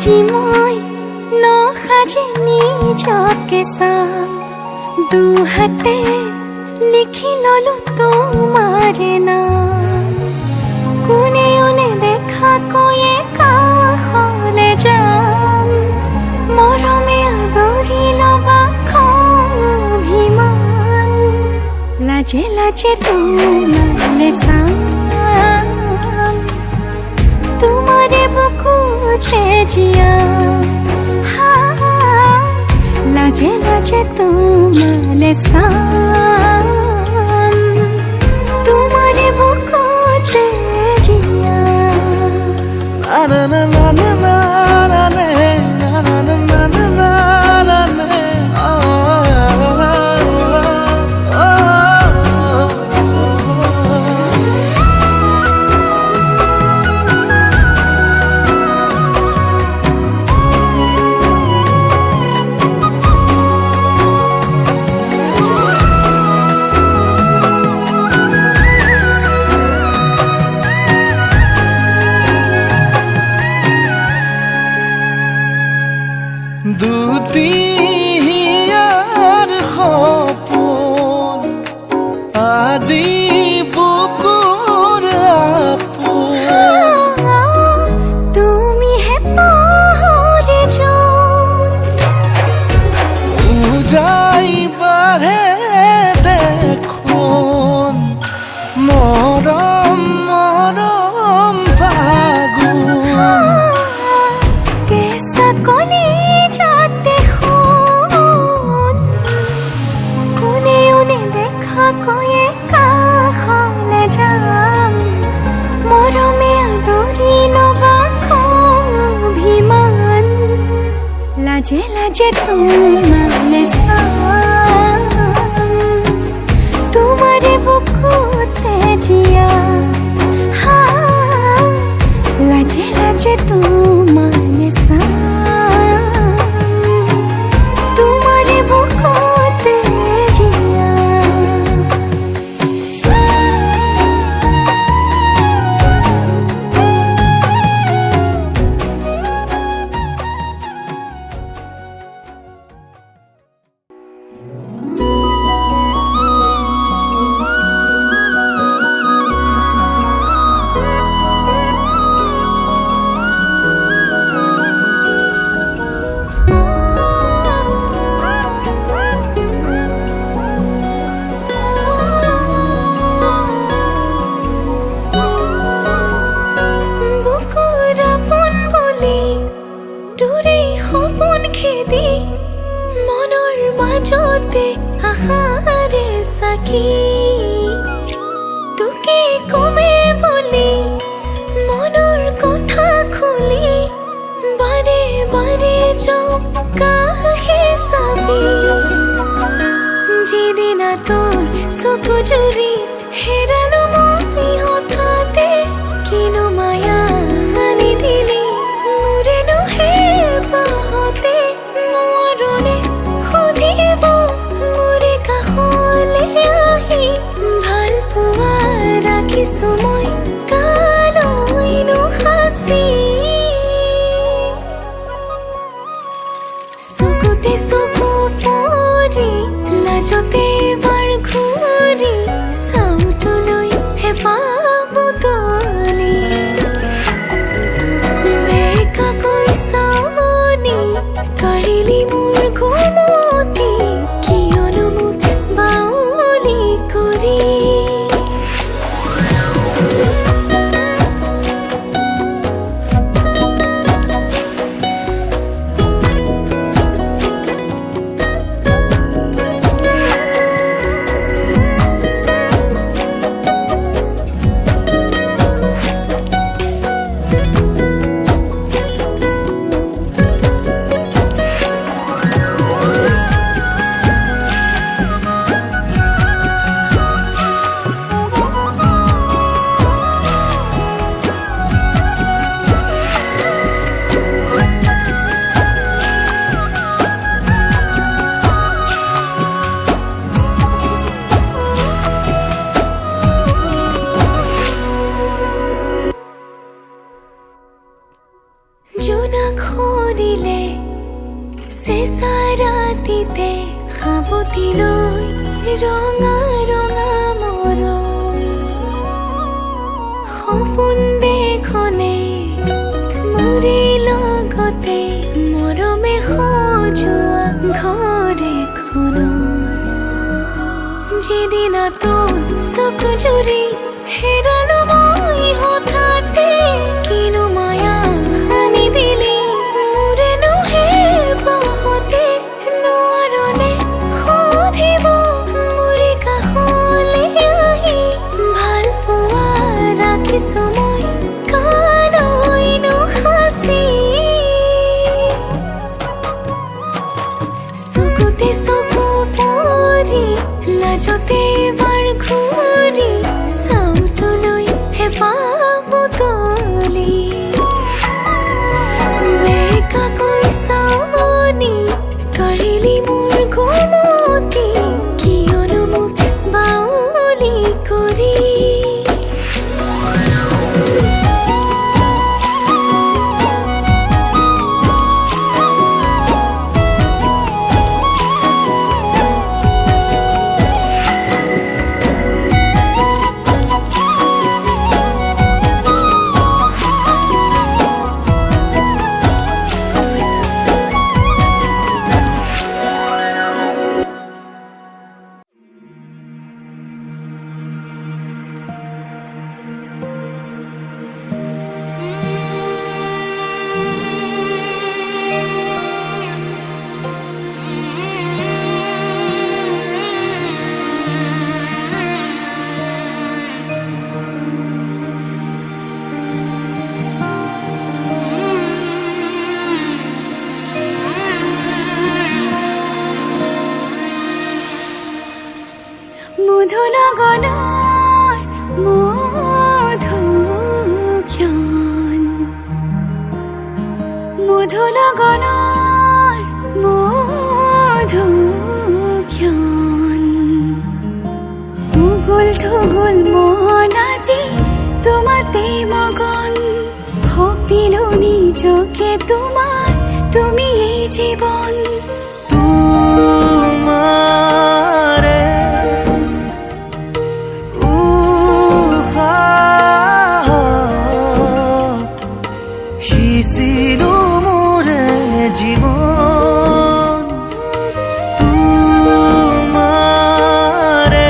আজি মই নসাজে নিজকে চাম দুহাতে লিখি ললো তোমাৰে নাম কোনে ওনে দেখা কৈয়ে কাষলে যাম মৰমে আদৰি লবা খং অভিমান লাজে লাজে তোমালে চাম তোমাৰে বুকুতে জিয়া লাজে লাজে তোমালে চাম তোমাৰে বুকুতে জিয়া na na na na na na na na na na na na na দুটিয়াৰ সপোন আজি বুকুৰ আপোন তুমিহে পাহৰি যোন উজাই বাঢ়ে দেখোন মৰম মৰম ফাগুন কেঁচা কলি যাতে শুন কোনে ওনে দেখা কৈয়ে কাষলে যাম মৰমে আদৰি লবা খং অভিমান লাজে লাজে তোমালে চাম তোমাৰে বুকুতে জিয়া লাজে লাজে তোমালে চাম তোমাৰে বুকুতে জিয়া বুকুৰ আপোন বুলি তোৰে সপোন খেদি মনৰ মাজতে আশাৰে চাকি তোকে কমে বুলি মনৰ কথা খুলি বাৰে বাৰে যাওঁ কাষে চাবি যিদিনা তোৰ চকু জুৰি হেৰালো মই হঠাতে কিনো মায়া সানি দিলি মোৰেনো হে পাহতে নোৱাৰোনে সুধিব মোৰে কাষলে আহি ভাল পোৱা ৰাখিছো মই কালৈনো সাঁচি চকুতে চকু পৰি লাজতে বাৰ ঘূৰি চাওঁ তোলৈ হেঁপাহ বুটলি বেকাকৈ চাৱনি কাঢ়িলি মোৰ ঘুমতি কিয়নো মোক বাউলি কৰি গতিলৈ ৰঙা ৰঙা মৰম সপোন দেখনে মোৰে লগতে মৰমে সজোৱা ঘৰ এখনৰ যিদিনা তোৰ চকু জুৰি হেৰালো মই হঠাতে কিনো মায়া সানি দিলি মোৰেনো হে বাহতে নোৱাৰনে সুধিব মোৰে কাষলে আহি ভাল পোৱা ৰাখিছো মই কালৈনো সাঁচি চকুতে চকু পৰি লাজতে এবাৰ ঘূৰি চাউতলৈ হেঁপাহ বুটলি বেকাকৈ চাৱনি কাঢ়িলি মোৰ ঘুমতি কিয়নো মোক বাউলি কৰি মধুলগনৰ মধুক্ষণ মধুলগনৰ মধুক্ষণ উগুল থুগুল মন আজি তোমাতে মগন ভাবিলো নিজকে তোমাৰ তুমি এই জীৱন তোমাৰে সিঁচিলো মোৰে জীৱন তোমাৰে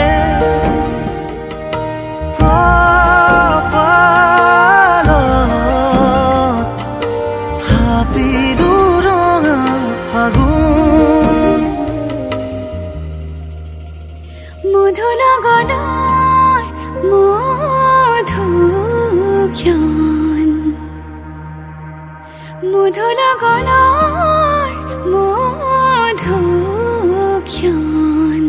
কপালত ভাবিলো ৰঙা ফাগুন মধুলগনৰ মধুক্ষণ মধুলগনৰ মধুক্ষণ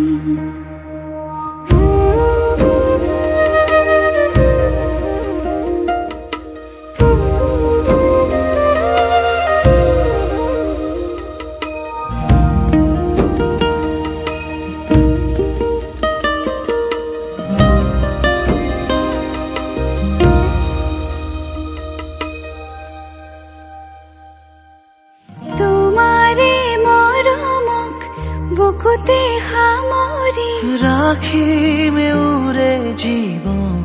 বুকুতে সামৰি ৰাখিমে উৰে জীৱন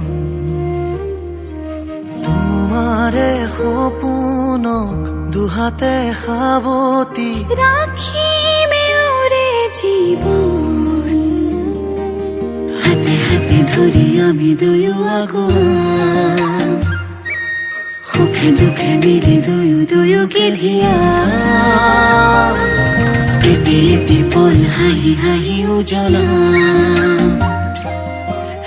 তোমাৰে সপোনক দুহাতে সাৱতি ৰাখিমে উৰে জীৱন হাতে হাতে ধৰি আমি দুয়ো আগুৱাম সুখে দুখে মিলি দুয়োকে ধিয়াম এটি এটি পল হাঁহি হাঁহি উজ্বলাম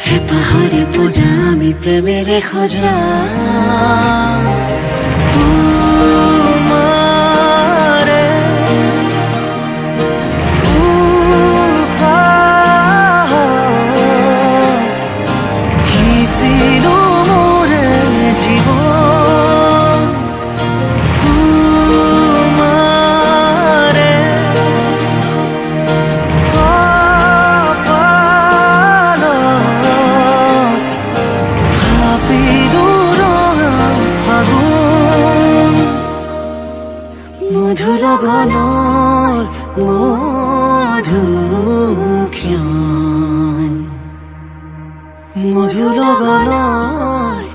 হেঁপাহৰে পূজা আমি প্ৰেমেৰে সজাম তোমাৰে উশাহত সিঁচিলো মোৰে জীৱন তোমাৰে কপালত ভাবিলো ৰঙা ফাগুন মধুলগনৰ মধু মধুলোগনৰ